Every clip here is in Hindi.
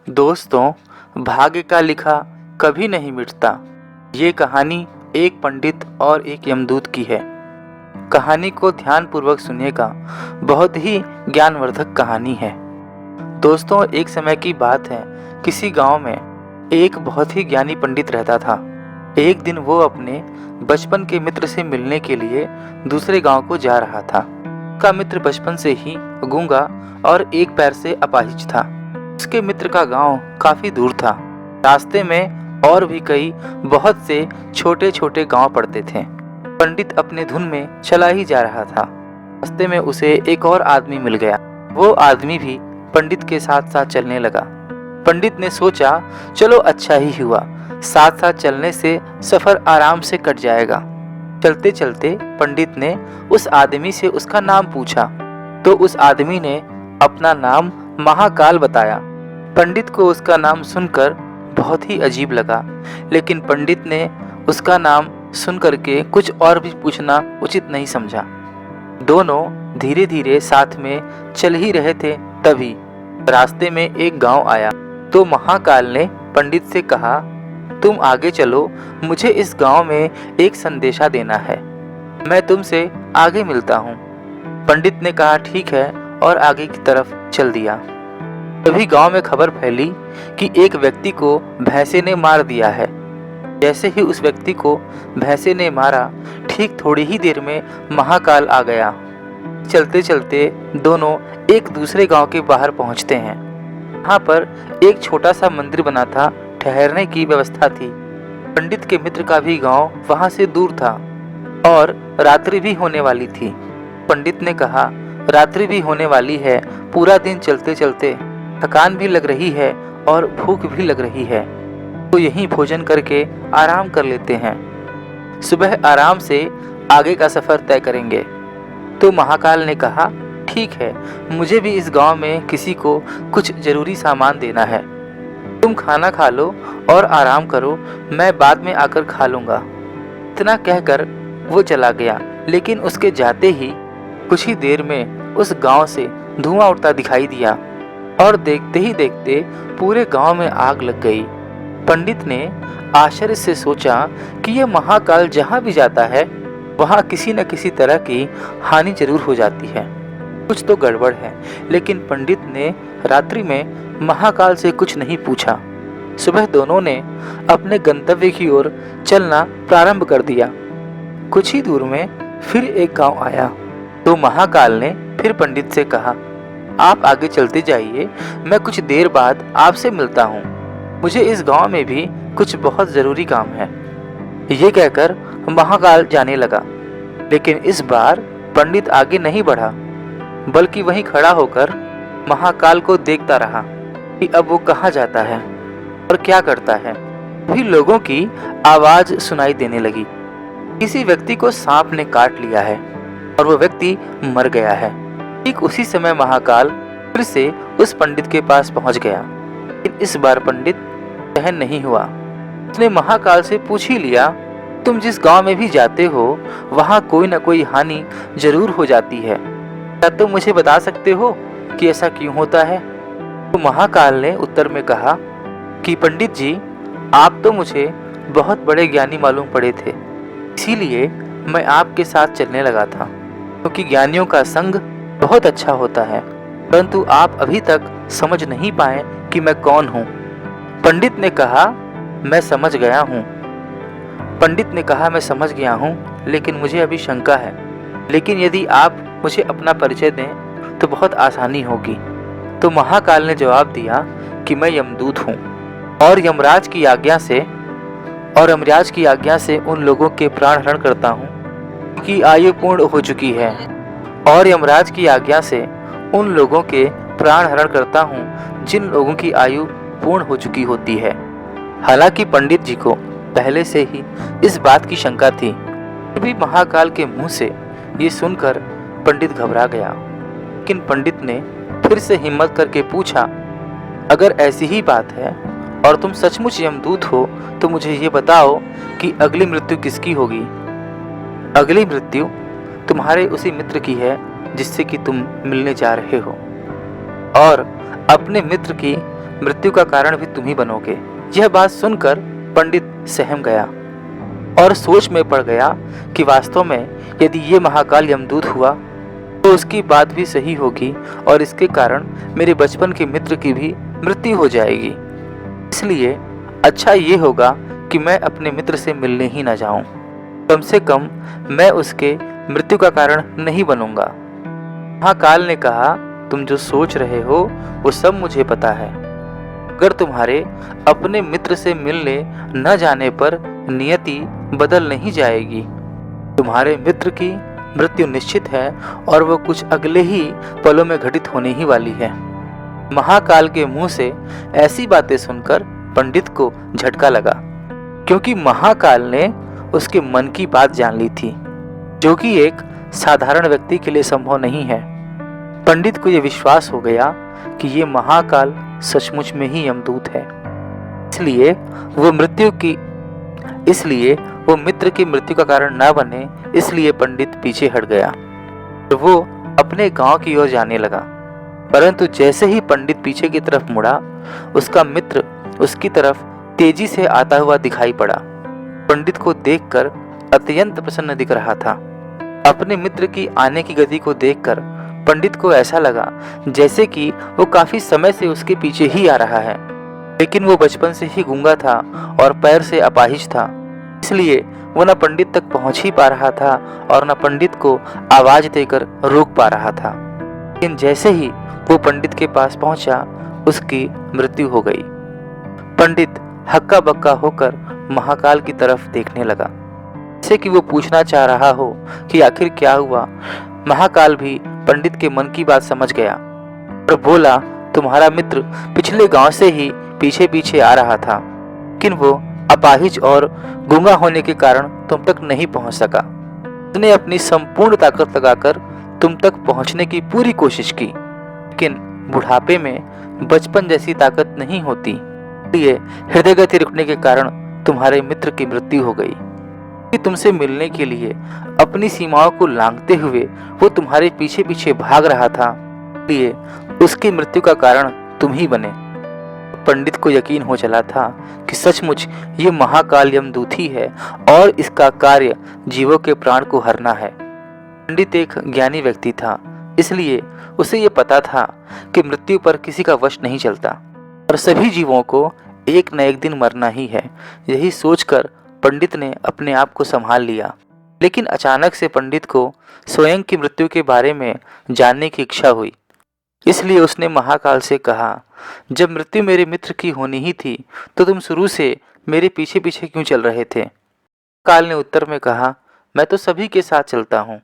दोस्तों, भाग्य का लिखा कभी नहीं मिटता। ये कहानी एक पंडित और एक यमदूत की है। कहानी को ध्यानपूर्वक सुनिएगा, बहुत ही ज्ञानवर्धक कहानी है। दोस्तों, एक समय की बात है, किसी गांव में एक बहुत ही ज्ञानी पंडित रहता था। एक दिन वो अपने बचपन के मित्र से मिलने के लिए दूसरे गांव को जा रहा था। उसका मित्र बचपन से ही गूंगा और एक पैर से अपाहिज था। उसके मित्र का गांव काफी दूर था। रास्ते में और भी कई बहुत से छोटे छोटे गांव पड़ते थे। पंडित अपने धुन में चला ही जा रहा था। रास्ते में उसे एक और आदमी मिल गया। वो आदमी भी पंडित के साथ साथ चलने लगा। पंडित ने सोचा, चलो अच्छा ही हुआ, साथ साथ चलने से सफर आराम से कट जाएगा। चलते चलते पंडित ने उस आदमी से उसका नाम पूछा, तो उस आदमी ने अपना नाम महाकाल बताया। पंडित को उसका नाम सुनकर बहुत ही अजीब लगा, लेकिन पंडित ने उसका नाम सुनकर के कुछ और भी पूछना उचित नहीं समझा। दोनों धीरे धीरे साथ में चल ही रहे थे, तभी रास्ते में एक गांव आया। तो महाकाल ने पंडित से कहा, तुम आगे चलो, मुझे इस गांव में एक संदेशा देना है, मैं तुमसे आगे मिलता हूँ। पंडित ने कहा, ठीक है, और आगे की तरफ चल दिया। तभी गांव में खबर फैली कि एक व्यक्ति को भैंसे ने मार दिया है। जैसे ही उस व्यक्ति को भैंसे ने मारा, ठीक थोड़ी ही देर में महाकाल आ गया। चलते चलते दोनों एक दूसरे गांव के बाहर पहुंचते हैं। वहां पर एक छोटा सा मंदिर बना था, ठहरने की व्यवस्था थी। पंडित के मित्र का भी गांव वहां से दूर था और रात्रि भी होने वाली थी। पंडित ने कहा, रात्रि भी होने वाली है, पूरा दिन चलते चलते थकान भी लग रही है और भूख भी लग रही है, तो यहीं भोजन करके आराम कर लेते हैं। सुबह आराम से आगे का सफर तय करेंगे। तो महाकाल ने कहा, ठीक है, मुझे भी इस गांव में किसी को कुछ जरूरी सामान देना है। तुम खाना खा लो और आराम करो, मैं बाद में आकर खा लूंगा। इतना कहकर वो चला गया, लेकिन उसके जाते ही कुछ ही देर में उस गांव से धुआं उठता दिखाई दिया और देखते ही देखते पूरे गांव में आग लग गई। पंडित ने आश्चर्य से सोचा कि यह महाकाल जहां भी जाता है वहां किसी न किसी तरह की हानि जरूर हो जाती है, कुछ तो गड़बड़ है। लेकिन पंडित ने रात्रि में महाकाल से कुछ नहीं पूछा। सुबह दोनों ने अपने गंतव्य की ओर चलना प्रारंभ कर दिया। कुछ ही दूर में फिर एक गांव आया। तो महाकाल ने फिर पंडित से कहा, आप आगे चलते जाइए, मैं कुछ देर बाद आपसे मिलता हूँ। मुझे इस गांव में भी कुछ बहुत जरूरी काम है। ये कहकर महाकाल जाने लगा, लेकिन इस बार पंडित आगे नहीं बढ़ा, बल्कि वहीं खड़ा होकर महाकाल को देखता रहा कि अब वो कहाँ जाता है और क्या करता है। भी लोगों की आवाज सुनाई देने लगी, किसी व्यक्ति को सांप ने काट लिया है और वो व्यक्ति मर गया है। ठीक उसी समय महाकाल फिर से उस पंडित के पास पहुंच गया, लेकिन इस बार पंडित सहन नहीं हुआ। उसने महाकाल से पूछ ही लिया, तुम जिस गांव में भी जाते हो वहां कोई न कोई हानि जरूर हो जाती है, क्या तुम मुझे बता सकते हो कि ऐसा क्यों होता है? तो महाकाल ने उत्तर में कहा कि पंडित जी, आप तो मुझे बहुत बड़े ज्ञानी मालूम पड़े थे, इसीलिए मैं आपके साथ चलने लगा था, क्योंकि ज्ञानियों का संग बहुत अच्छा होता है, परंतु आप अभी तक समझ नहीं पाए कि मैं कौन हूँ। पंडित ने कहा, मैं समझ गया हूँ। पंडित ने कहा, मैं समझ गया हूँ, लेकिन मुझे अभी शंका है। लेकिन यदि आप मुझे अपना परिचय दें तो बहुत आसानी होगी। तो महाकाल ने जवाब दिया कि मैं यमदूत हूँ और यमराज की आज्ञा से उन लोगों के प्राण हरण करता हूँ की आयु पूर्ण हो चुकी है, और यमराज की आज्ञा से उन लोगों के प्राण हरण करता हूँ जिन लोगों की आयु पूर्ण हो चुकी होती है। हालांकि पंडित जी को पहले से ही इस बात की शंका थी, फिर भी महाकाल के मुंह से ये सुनकर पंडित घबरा गया। लेकिन पंडित ने फिर से हिम्मत करके पूछा, अगर ऐसी ही बात है और तुम सचमुच यमदूत हो तो मुझे ये बताओ कि अगली मृत्यु किसकी होगी? अगली मृत्यु तुम्हारे उसी मित्र की है जिससे कि तुम मिलने जा रहे हो, और अपने मित्र की मृत्यु का कारण भी तुम ही बनोगे। यह बात सुनकर पंडित सहम गया और सोच में पड़ गया कि वास्तव में यदि ये महाकाल यमदूत हुआ तो उसकी बात भी सही होगी और इसके कारण मेरे बचपन के मित्र की भी मृत्यु हो जाएगी। इसलिए अच्छा ये होगा कि मैं अपने मित्र से मिलने ही न जाऊं। कम से कम मैं उसके मृत्यु का कारण नहीं बनूंगा। महाकाल ने कहा, तुम जो सोच रहे हो वो सब मुझे पता है। अगर तुम्हारे अपने मित्र से मिलने न जाने पर नियति बदल नहीं जाएगी। तुम्हारे मित्र की मृत्यु निश्चित है और वो कुछ अगले ही पलों में घटित होने ही वाली है। महाकाल के मुंह से ऐसी बातें सुनकर पंडित को झटका लगा, क्योंकि महाकाल ने उसके मन की बात जान ली थी, जो कि एक साधारण व्यक्ति के लिए संभव नहीं है। पंडित को यह विश्वास हो गया कि ये महाकाल सचमुच में ही यमदूत है। इसलिए वो मित्र की मृत्यु का कारण न बने, इसलिए पंडित पीछे हट गया और वो अपने गांव की ओर जाने लगा। परंतु जैसे ही पंडित पीछे की तरफ मुड़ा, उसका मित्र उसकी तरफ तेजी से आता हुआ दिखाई पड़ा। पंडित को देखकर अत्यंत प्रसन्न दिख रहा था। अपने मित्र की आने की गति को देखकर पंडित को ऐसा लगा जैसे कि वो काफी समय से उसके पीछे ही आ रहा है, लेकिन वो बचपन से ही गूंगा था और पैर से अपाहिज था, इसलिए वो न पंडित तक पहुंच ही पा रहा था और न पंडित को आवाज देकर रोक पा रहा था। लेकिन जैसे ही वो पंडित के पास पहुंचा, उसकी मृत्यु हो गई। पंडित हक्का बक्का होकर महाकाल की तरफ देखने लगा, जैसे कि वो पूछना चाह रहा हो कि आखिर क्या हुआ। महाकाल भी पंडित के मन की बात समझ गया और बोला, तुम्हारा मित्र पिछले गांव से ही पीछे पीछे आ रहा था, लेकिन वो अपाहिज और गूंगा होने के कारण तुम तक नहीं पहुंच सका। उसने अपनी संपूर्ण ताकत लगाकर तुम तक पहुंचने की पूरी कोशिश की, लेकिन बुढ़ापे में बचपन जैसी ताकत नहीं होती, इसलिए हृदय गति रुकने के कारण तुम्हारे मित्र की मृत्यु हो गई। कि तुमसे मिलने के लिए अपनी सीमाओं को लांघते हुए वो तुम्हारे पीछे पीछे भाग रहा था, इसलिए उसकी मृत्यु का कारण तुम ही बने। पंडित को यकीन हो चला था कि सचमुच ये महाकाल यमदूत ही है और इसका कार्य जीवों के प्राण को हरना है। पंडित एक ज्ञानी व्यक्ति था, इसलिए उसे ये पता था कि मृत्यु पर किसी का वश नहीं चलता और सभी जीवों को एक न एक दिन मरना ही है। यही सोचकर पंडित ने अपने आप को संभाल लिया। लेकिन अचानक से पंडित को स्वयं की मृत्यु के बारे में जानने की इच्छा हुई, इसलिए उसने महाकाल से कहा, जब मृत्यु मेरे मित्र की होनी ही थी तो तुम शुरू से मेरे पीछे पीछे क्यों चल रहे थे। काल ने उत्तर में कहा, मैं तो सभी के साथ चलता हूँ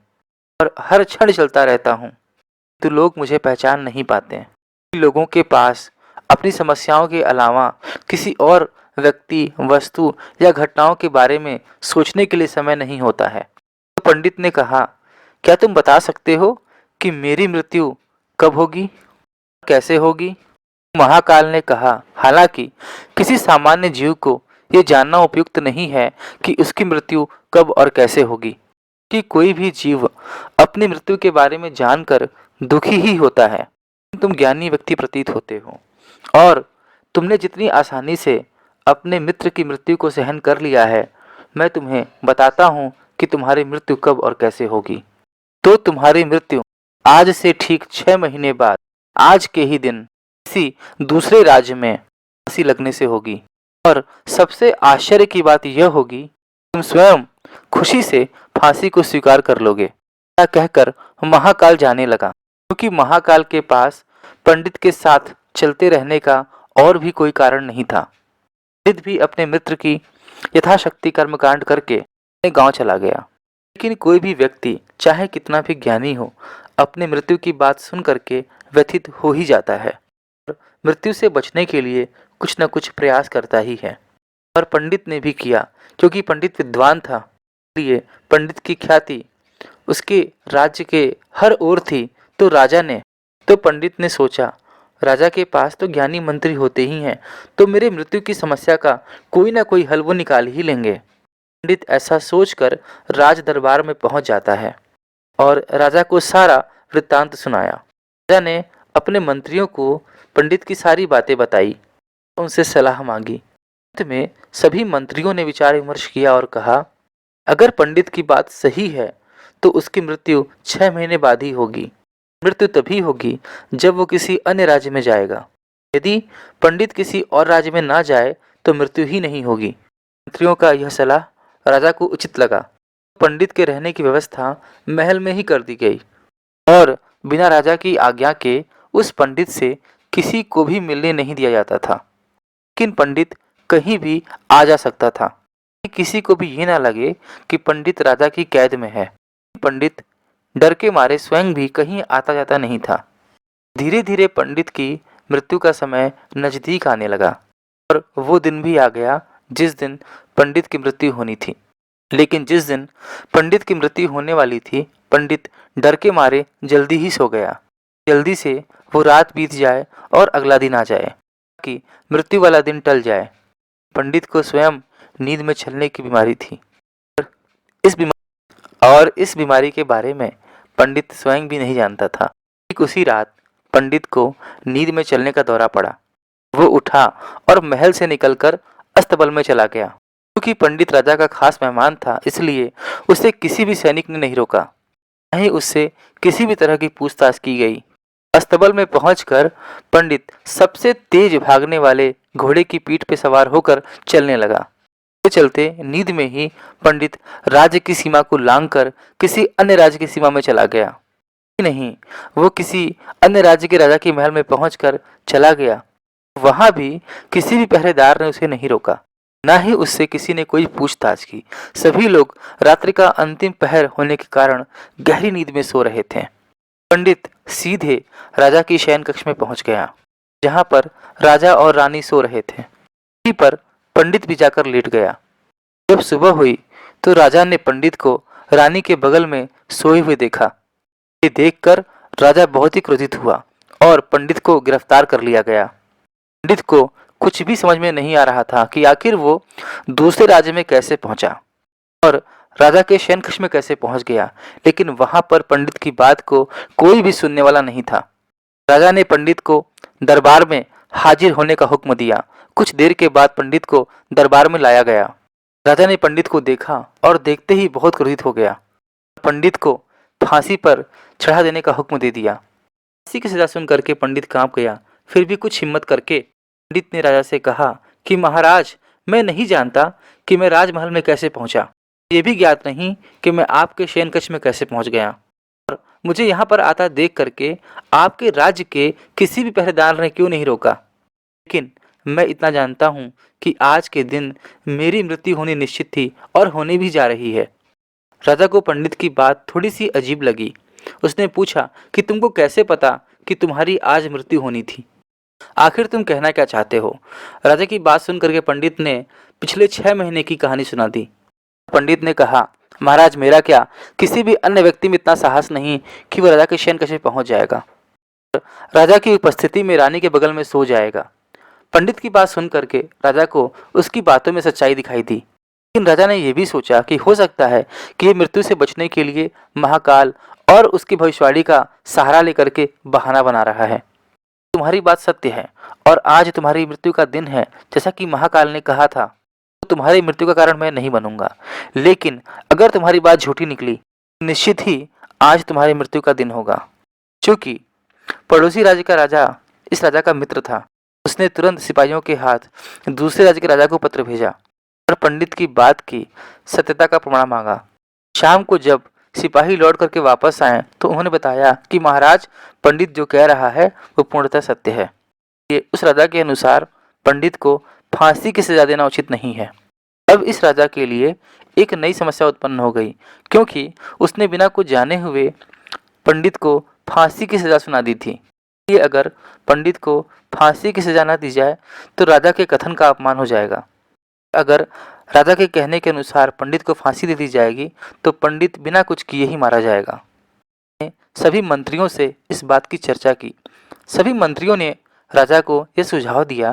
और हर क्षण चलता रहता हूँ, तो लोग मुझे पहचान नहीं पाते। लोगों के पास अपनी समस्याओं के अलावा किसी और व्यक्ति, वस्तु या घटनाओं के बारे में सोचने के लिए समय नहीं होता है। तो पंडित ने कहा, क्या तुम बता सकते हो कि मेरी मृत्यु कब होगी, कैसे होगी। महाकाल ने कहा, हालांकि किसी सामान्य जीव को यह जानना उपयुक्त नहीं है कि उसकी मृत्यु कब और कैसे होगी, कि कोई भी जीव अपनी मृत्यु के बारे में जानकर दुखी ही होता है। तुम ज्ञानी व्यक्ति प्रतीत होते हो और तुमने जितनी आसानी से अपने मित्र की मृत्यु को सहन कर लिया है, मैं तुम्हें बताता हूँ कि तुम्हारी मृत्यु कब और कैसे होगी। तो तुम्हारी मृत्यु आज से ठीक 6 महीने बाद आज के ही दिन किसी दूसरे राज्य में फांसी लगने से होगी। और सबसे आश्चर्य की बात यह होगी, तुम स्वयं खुशी से फांसी को स्वीकार कर लोगे। ऐसा कहकर महाकाल जाने लगा, क्योंकि महाकाल के पास पंडित के साथ चलते रहने का और भी कोई कारण नहीं था। पंडित भी अपने मित्र की यथाशक्ति कर्मकांड करके अपने गांव चला गया। लेकिन कोई भी व्यक्ति चाहे कितना भी ज्ञानी हो, अपने मृत्यु की बात सुन करके व्यथित हो ही जाता है और मृत्यु से बचने के लिए कुछ न कुछ प्रयास करता ही है। और पंडित ने भी किया, क्योंकि पंडित विद्वान था, इसलिए पंडित की ख्याति उसके राज्य के हर ओर थी। तो पंडित ने सोचा, राजा के पास तो ज्ञानी मंत्री होते ही हैं, तो मेरे मृत्यु की समस्या का कोई ना कोई हल वो निकाल ही लेंगे। पंडित ऐसा सोचकर राज दरबार में पहुंच जाता है और राजा को सारा वृत्तांत सुनाया। राजा ने अपने मंत्रियों को पंडित की सारी बातें बताई उनसे सलाह मांगी। अंत में सभी मंत्रियों ने विचार विमर्श किया और कहा, अगर पंडित की बात सही है तो उसकी मृत्यु 6 महीने बाद ही होगी। मृत्यु तभी होगी जब वो किसी अन्य राज्य में जाएगा। यदि पंडित किसी और राज्य में ना जाए तो मृत्यु ही नहीं होगी। मंत्रियों का यह सलाह राजा को उचित लगा। पंडित के रहने की व्यवस्था महल में ही कर दी गई और बिना राजा की आज्ञा के उस पंडित से किसी को भी मिलने नहीं दिया जाता था। लेकिन पंडित कहीं भी आ जा सकता था। किसी को भी ये ना लगे कि पंडित राजा की कैद में है। पंडित डर के मारे स्वयं भी कहीं आता जाता नहीं था। धीरे धीरे पंडित की मृत्यु का समय नजदीक आने लगा और वो दिन भी आ गया जिस दिन पंडित की मृत्यु होनी थी। लेकिन जिस दिन पंडित की मृत्यु होने वाली थी, पंडित डर के मारे जल्दी ही सो गया। जल्दी से वो रात बीत जाए और अगला दिन आ जाए कि मृत्यु वाला दिन टल जाए। पंडित को स्वयं नींद में छलने की बीमारी थी। इस बीमारी के बारे में पंडित स्वयं भी नहीं जानता था। ठीक उसी रात पंडित को नींद में चलने का दौरा पड़ा। वो उठा और महल से निकलकर अस्तबल में चला गया। क्योंकि पंडित राजा का खास मेहमान था, इसलिए उसे किसी भी सैनिक ने नहीं रोका, न ही उससे किसी भी तरह की पूछताछ की गई। अस्तबल में पहुंचकर पंडित सबसे तेज भागने वाले घोड़े की पीठ पर सवार होकर चलने लगा। चलते नींद में ही पंडित राज्य की सीमा को लांघकर किसी अन्य राज्य की सीमा में चला गया। नहीं, वो किसी अन्य राज्य के राजा के महल में पहुंचकर चला गया। वहां भी किसी भी पहरेदार ने उसे नहीं रोका, न ही उससे किसी ने कोई पूछताछ की। सभी लोग रात्रि का अंतिम पहर होने के कारण गहरी नींद में सो रहे थे। पंडित सीधे राजा की शयन कक्ष में पहुंच गया, जहां पर राजा और रानी सो रहे थे। वहीं पर पंडित भी जाकर लेट गया। जब सुबह हुई तो राजा ने पंडित को रानी के बगल में सोए हुए देखा। ये देखकर राजा बहुत ही क्रोधित हुआ और पंडित को गिरफ्तार कर लिया गया। पंडित को कुछ भी समझ में नहीं आ रहा था कि आखिर वो दूसरे राज्य में कैसे पहुंचा और राजा के शयन कक्ष में कैसे पहुंच गया। लेकिन वहां पर पंडित की बात को कोई भी सुनने वाला नहीं था। राजा ने पंडित को दरबार में हाजिर होने का हुक्म दिया। कुछ देर के बाद पंडित को दरबार में लाया गया। राजा ने पंडित को देखा और देखते ही बहुत क्रोधित हो गया। पंडित को फांसी पर चढ़ा देने का हुक्म दे दिया। फांसी की सजा सुन करके पंडित कांप गया। फिर भी कुछ हिम्मत करके पंडित ने राजा से कहा कि महाराज, मैं नहीं जानता कि मैं राजमहल में कैसे पहुंचा। ये भी ज्ञात नहीं कि मैं आपके शयन कक्ष में कैसे पहुंच गया। और मुझे यहाँ पर आता देख करके आपके राज्य के किसी भी पहरेदार ने क्यों नहीं रोका। लेकिन मैं इतना जानता हूँ कि आज के दिन मेरी मृत्यु होनी निश्चित थी और होने भी जा रही है। राजा को पंडित की बात थोड़ी सी अजीब लगी। उसने पूछा कि तुमको कैसे पता कि तुम्हारी आज मृत्यु होनी थी? आखिर तुम कहना क्या चाहते हो? राजा की बात सुन करके पंडित ने पिछले 6 महीने की कहानी सुना दी। पंडित ने कहा, महाराज, मेरा क्या, किसी भी अन्य व्यक्ति में इतना साहस नहीं कि वह राजा के शयन कक्ष में पहुंच जाएगा, राजा की उपस्थिति में रानी के बगल में सो जाएगा। पंडित की बात सुन करके राजा को उसकी बातों में सच्चाई दिखाई दी। लेकिन राजा ने यह भी सोचा कि हो सकता है कि ये मृत्यु से बचने के लिए महाकाल और उसकी भविष्यवाणी का सहारा लेकर के बहाना बना रहा है। तुम्हारी बात सत्य है और आज तुम्हारी मृत्यु का दिन है, जैसा कि महाकाल ने कहा था। तो तुम्हारी मृत्यु का कारण मैं नहीं बनूंगा। लेकिन अगर तुम्हारी बात झूठी निकली तो निश्चित ही आज तुम्हारी मृत्यु का दिन होगा। क्योंकि पड़ोसी राज्य का राजा इस राजा का मित्र था। उसने तुरंत सिपाहियों के हाथ दूसरे राज्य के राजा को पत्र भेजा और पंडित की बात की सत्यता का प्रमाण मांगा। शाम को जब सिपाही लौट करके वापस आए तो उन्होंने बताया कि महाराज, पंडित जो कह रहा है वो पूर्णतः सत्य है। ये उस राजा के अनुसार पंडित को फांसी की सजा देना उचित नहीं है। अब इस राजा के लिए एक नई समस्या उत्पन्न हो गई, क्योंकि उसने बिना कुछ जाने हुए पंडित को फांसी की सजा सुना दी थी। ये अगर पंडित को फांसी की सजा न दी जाए तो राजा के कथन का अपमान हो जाएगा। अगर राजा के कहने के अनुसार पंडित को फांसी दे दी जाएगी तो पंडित बिना कुछ किए ही मारा जाएगा। सभी मंत्रियों से इस बात की चर्चा की। सभी मंत्रियों ने राजा को यह सुझाव दिया,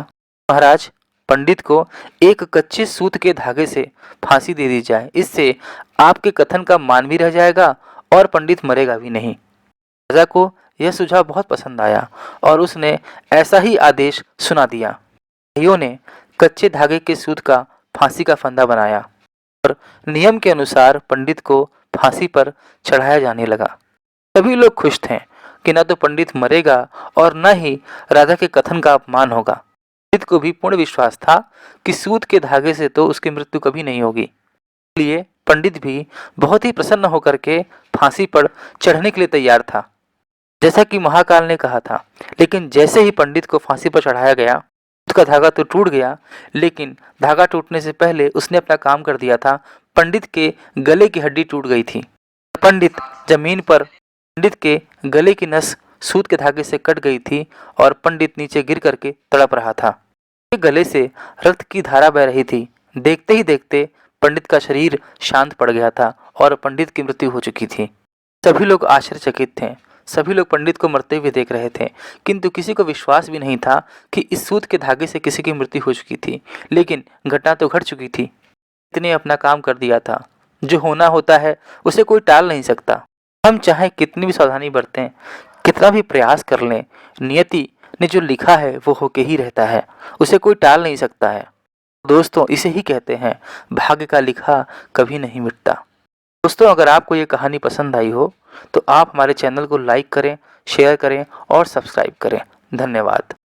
महाराज, पंडित को एक कच्चे सूत के धागे से फांसी दे दी जाए। इससे आपके कथन का मान भी रह जाएगा और पंडित मरेगा भी नहीं। राजा को यह सुझाव बहुत पसंद आया और उसने ऐसा ही आदेश सुना दिया। भाइयों ने कच्चे धागे के सूत का फांसी का फंदा बनाया और नियम के अनुसार पंडित को फांसी पर चढ़ाया जाने लगा। सभी लोग खुश थे कि न तो पंडित मरेगा और न ही राधा के कथन का अपमान होगा। पंडित को भी पूर्ण विश्वास था कि सूत के धागे से तो उसकी मृत्यु कभी नहीं होगी। इसलिए पंडित भी बहुत ही प्रसन्न होकर के फांसी पर चढ़ने के लिए तैयार था, जैसा कि महाकाल ने कहा था। लेकिन जैसे ही पंडित को फांसी पर चढ़ाया गया, उसका धागा तो टूट गया, लेकिन धागा टूटने से पहले उसने अपना काम कर दिया था। पंडित के गले की हड्डी टूट गई थी। पंडित जमीन पर, पंडित के गले की नस सूत के धागे से कट गई थी और पंडित नीचे गिर करके तड़प रहा था। गले से रक्त की धारा बह रही थी। देखते ही देखते पंडित का शरीर शांत पड़ गया था और पंडित की मृत्यु हो चुकी थी। सभी लोग आश्चर्यचकित थे। सभी लोग पंडित को मरते हुए देख रहे थे, किंतु किसी को विश्वास भी नहीं था कि इस सूत के धागे से किसी की मृत्यु हो चुकी थी। लेकिन घटना तो घट चुकी थी। इतने अपना काम कर दिया था। जो होना होता है उसे कोई टाल नहीं सकता। हम चाहे कितनी भी सावधानी बरतें, कितना भी प्रयास कर लें, नियति ने जो लिखा है वो होके ही रहता है, उसे कोई टाल नहीं सकता है। दोस्तों, इसे ही कहते हैं भाग्य का लिखा कभी नहीं मिटता। दोस्तों, अगर आपको ये कहानी पसंद आई हो तो आप हमारे चैनल को लाइक करें, शेयर करें और सब्सक्राइब करें। धन्यवाद।